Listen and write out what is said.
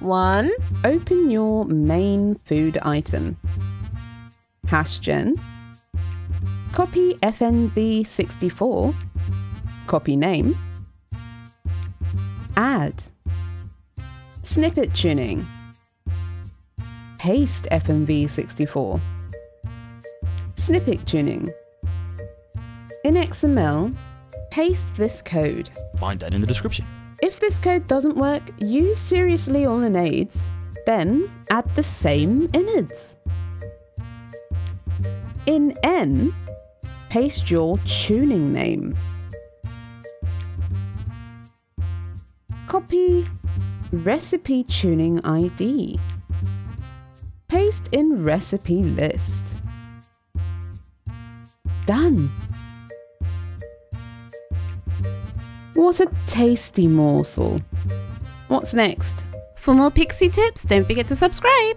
1. Open your main food item. #gen. Copy FNV64. Copy name. Add. Snippet tuning. Paste FNV64. Snippet tuning. In XML, paste this code. Find that in the description. If this code doesn't work, use seriously all innades, then add the same innards. In N, paste your tuning name. Copy recipe tuning ID. Paste in recipe list. Done. What a tasty morsel. What's next? For more Pixie tips, don't forget to subscribe.